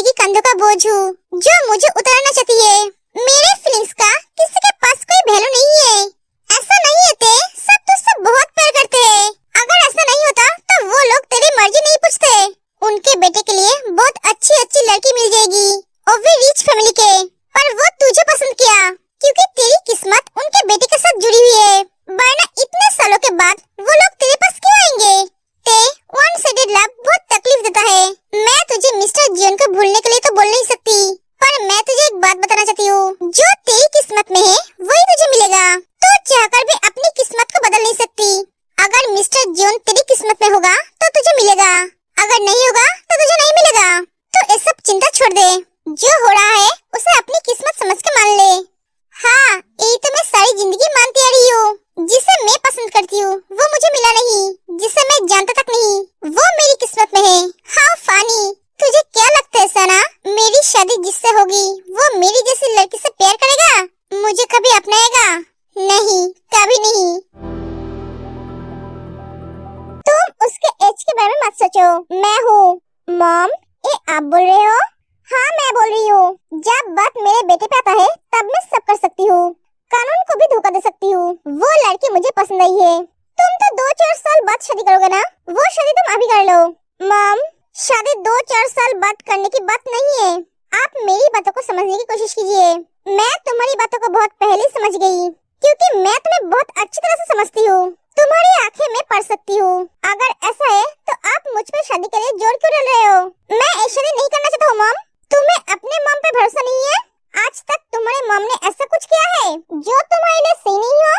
जिंदगी कंधों का बोझ हूँ जो मुझे उतारना चाहती है। मेरे फीलिंग्स का किसी के पास कोई वैल्यू नहीं है। ऐसा नहीं है ते, सब तुझसे बहुत प्यार करते हैं। अगर ऐसा नहीं होता तो वो लोग तेरी मर्जी नहीं पूछते। उनके बेटे के लिए बहुत अच्छी अच्छी लड़की मिल जाएगी और भी रिच फैमिली के, पर वो तुझे पसंद किया क्योंकि तेरी किस्मत उनके बेटे के साथ जुड़ी हुई है। वरना इतने सालों के बाद वो लोग तेरे पास क्यों आएंगे? ते वन साइडेड लव बहुत तकलीफ देता है। मैं तुझे मिस्टर जियोन को भूलने के लिए तो बोल नहीं सकती, पर मैं तुझे एक बात बताना चाहती हूँ, जो तेरी किस्मत में है वही तुझे मिलेगा। तो चाहकर भी अपनी किस्मत को बदल नहीं सकती। अगर मिस्टर जियोन तेरी किस्मत में होगा तो तुझे मिलेगा, अगर नहीं होगा तो तुझे नहीं मिलेगा। तो ये सब चिंता छोड़ दे, जो हो रहा है उसे अपनी किस्मत समझ के मान ले। हाँ, यही तो मैं सारी जिंदगी मानती आ रही हूँ। जिसे मैं पसंद करती हूँ वो मुझे मिला नहीं, जिसे मैं जानता तक नहीं वो मेरी किस्मत में है। हाँ फानी, तुझे क्या लगता है सना, मेरी शादी जिससे होगी वो मेरी जैसी लड़की से प्यार करेगा, मुझे कभी अपनाएगा? नहीं, कभी नहीं। तुम उसके एज के बारे में मत सोचो। मैं हूँ मॉम, ये आप बोल रहे हो? हाँ मैं बोल रही हूँ। जब बात मेरे बेटे पे आता है तब मैं सब कर सकती हूँ, कानून को भी धोखा दे सकती हूँ। वो लड़की मुझे पसंद आई है। तुम तो 2-4 साल बाद शादी करोगे ना, वो शादी तुम अभी कर लो। मॉम, शादी 2-4 साल बाद करने की बात नहीं है। आप मेरी बातों को समझने की कोशिश कीजिए। मैं तुम्हारी बातों को बहुत पहले समझ गई, क्योंकि मैं तुम्हें बहुत अच्छी तरह से समझती हूँ। तुम्हारी आंखें मैं पढ़ सकती हूँ। अगर ऐसा है तो आप मुझ पर शादी के लिए जोर क्यों डाल रहे हो? मैं ये शादी नहीं करना चाहता हूँ मॉम। तुम्हें अपने मॉम पे भरोसा नहीं है? आज तक तुम्हारे मॉम ने ऐसा कुछ किया है जो तुम्हारे लिए सही नहीं हो?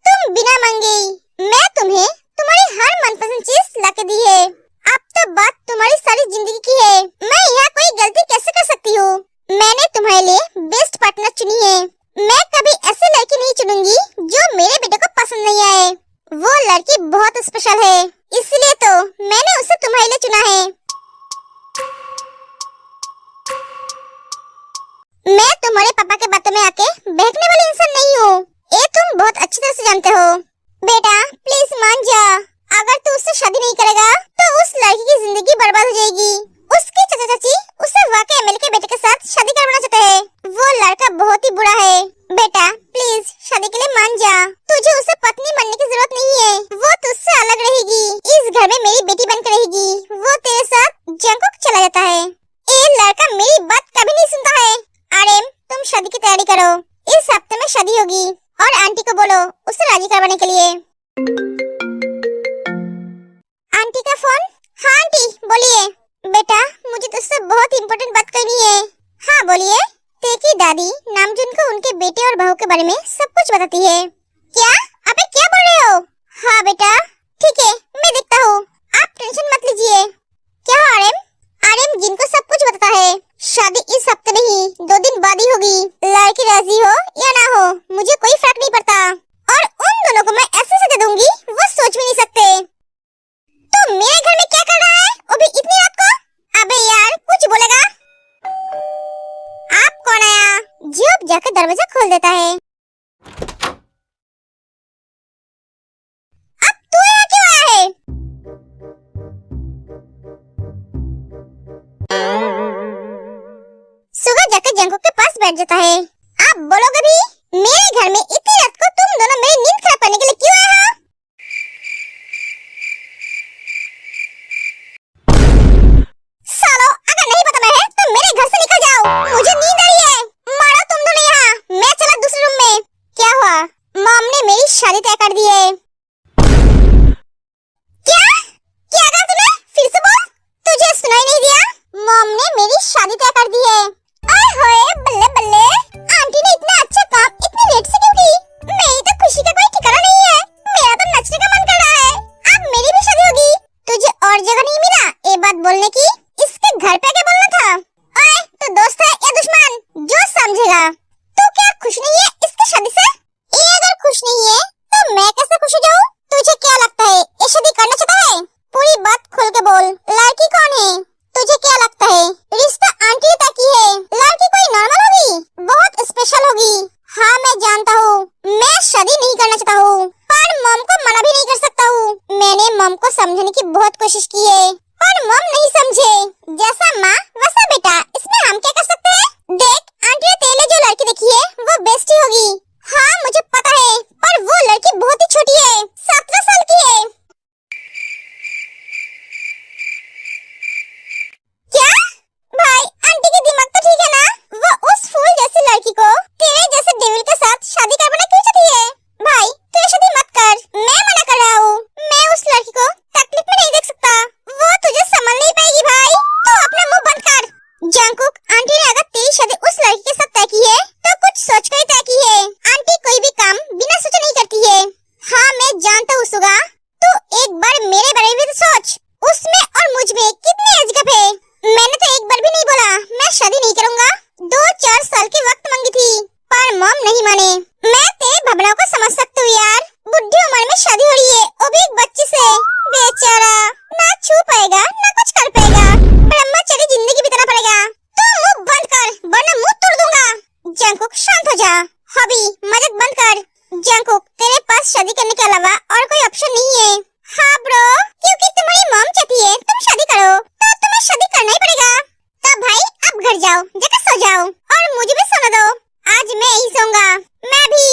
तुम बिना मांगे मैं तुम्हें तुम्हारी हर मनपसंद चीज लाके दी है। अब तो बात तुम्हारी सारी जिंदगी की है। मैं यहाँ कोई गलती कैसे कर सकती हूँ? मैंने तुम्हारे लिए बेस्ट पार्टनर चुनी है। मैं कभी ऐसी लड़की नहीं चुनूंगी जो मेरे बेटे को पसंद नहीं आए। वो लड़की बहुत स्पेशल है, इसलिए तो मैंने उसे तुम्हारे लिए चुना है। मैं तुम्हारे पापा के बातों में आके बहकने वाली इंसान नहीं हूँ, ये तुम बहुत अच्छी तरह से जानते हो। बेटा प्लीज मान जा, अगर तू उससे शादी नहीं करेगा तो उस लड़की की जिंदगी बर्बाद हो जाएगी। उसके चाचा चाची उसे वाकई एमएलए के बेटे के साथ शादी करवाना चाहते हैं। वो लड़का बहुत ही बुरा है। बेटा प्लीज शादी के लिए मान जा, तुझे उसे पत्नी बनने की जरूरत नहीं है। वो तुझसे अलग रहेगी, इस घर में मेरी बेटी बनकर रहेगी। वो तेरे साथ जंगकोक चला जाता है। ये लड़का मेरी बात कभी नहीं सुनता है। आर्यन, तुम शादी की तैयारी करो, इस हफ्ते में शादी होगी और आंटी को बोलो उसे राजी करवाने के लिए। आंटी का फोन। हाँ आंटी बोलिए। बेटा मुझे तुझसे बहुत इम्पोर्टेंट बात करनी है। हाँ बोलिए। तेकी दादी नामजुन को उनके बेटे और बहू के बारे में सब कुछ बताती है। क्या? अबे क्या बोल रहे हो? हाँ बेटा ठीक है, मैं देखता हूँ, आप टेंशन मत लीजिए। क्या आर्यन? आर्यन जिनको सब कुछ बताता है। शादी इस हफ्ते नहीं 2 दिन बाद ही होगी। लड़की राजी हो या ना हो मुझे कोई फर्क नहीं पड़ता, और उन दोनों को मैं ऐसे सजा दूंगी वो सोच भी नहीं सकते। तो मेरे घर में क्या कर रहा है वो भी इतनी रात को? अबे यार कुछ बोलेगा? आप कौन आया जो अब जाकर दरवाजा खोल देता है? अब तू यहाँ क्यों आया है? सुबह जाकर जंगकोक के पास बैठ जाता है। आप बोलोगे भी, मेरे घर में इतनी रात को तुम दोनों मेरी नींद खराब करने के लिए क्यों आए हो? सालो, अगर नहीं पता मैं है तो मेरे घर से निकल जाओ, मुझे नींद आ रही है। मारो तुम दोनों यहाँ, मैं चला दूसरे रूम में। क्या हुआ? मॉम ने मेरी शादी तय कर दी है। क्या? क्या कहा तूने? फिर से बोल, तुझे सुनाई नहीं दिया? मॉम ने मेरी शादी तय कर दी है। ओए होए बल्ले बल्ले, आंटी ने इतना अच्छा काम इतने लेट से क्यों की? जा। हॉबी मजाक बंद कर। जंकुक, तेरे पास शादी करने के अलावा और कोई ऑप्शन नहीं है। हाँ ब्रो, क्योंकि तुम्हारी मॉम चाहती है तुम शादी करो, तो तुम्हें शादी करना ही पड़ेगा। तो भाई अब घर जाओ, जाकर सो जाओ और मुझे भी सोने दो। आज मैं ही सोऊंगा। मैं भी।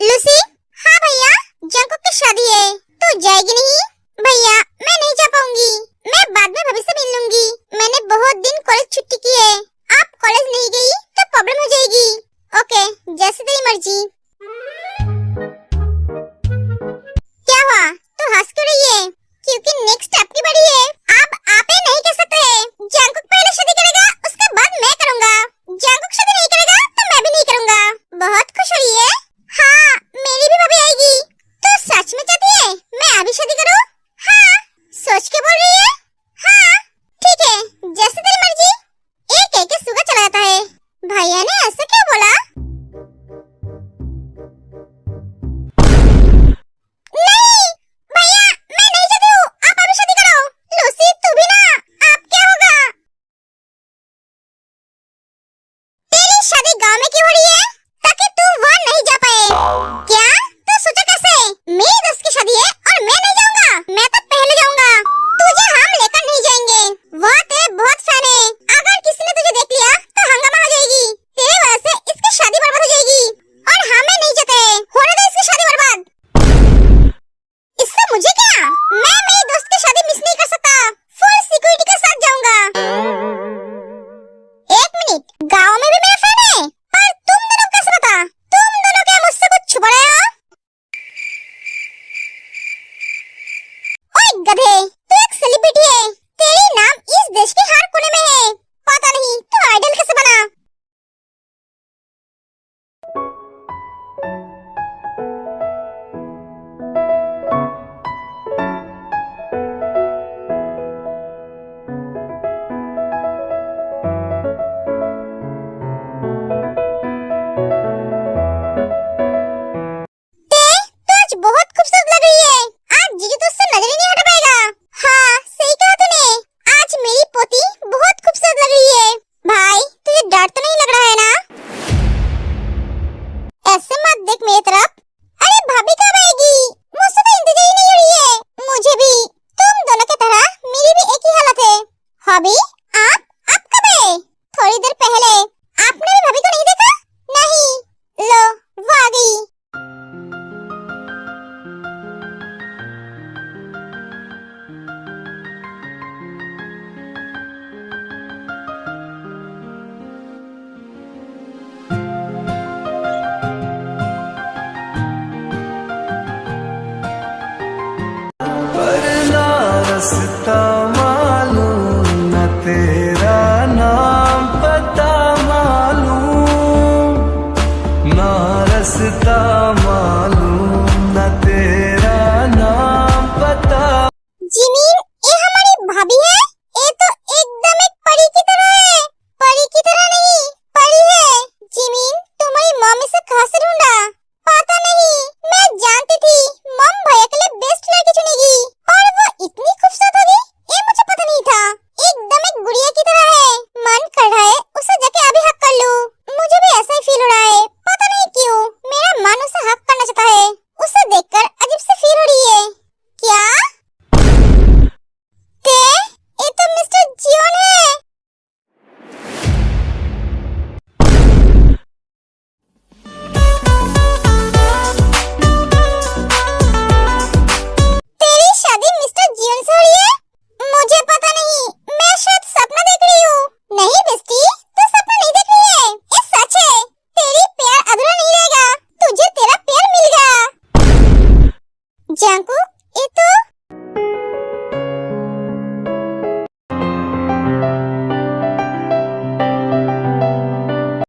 लूसी भाभी, आप कब आए? थोड़ी देर पहले। आपने भी भाभी को नहीं देखा? नहीं। लो, वो आ गई। रास्ता मालूम न तेरा नाम पता मालूम ना रास्ता मालूम न तेरा नाम पता। जिमीन, ये हमारी भाभी है। ये तो एकदम एक परी की तरह है। परी की तरह नहीं, परी है। जिमीन, तुम्हारी मम्मी से कहाँ से ढूंढा? पता नहीं, मैं जानती थी मम भैया के लिए बेस्ट लड़की चुनेगी, पर वो इतनी खूबसूरत होगी ये मुझे पता नहीं था। एकदम एक गुड़िया की तरह है। मन कर रहा है उसे जाके अभी हक कर लूं। मुझे भी ऐसा ही फील हो रहा है, पता नहीं क्यों मेरा मन उसे हक करना चाहता है। उसे देखकर अजीब सी फील हो रही है। क्या ये तो मिस्टर जियोन है। तेरी शादी मिस्टर जियोन से हो रही है? मुझे पता नहीं, मैं शायद सपना देख रही हूँ। नहीं बेस्टी, तू सपना नहीं देख रही है, ये सच है। तेरी प्यार अधूरा नहीं रहेगा, तुझे तेरा प्यार मिल गया। जंकू,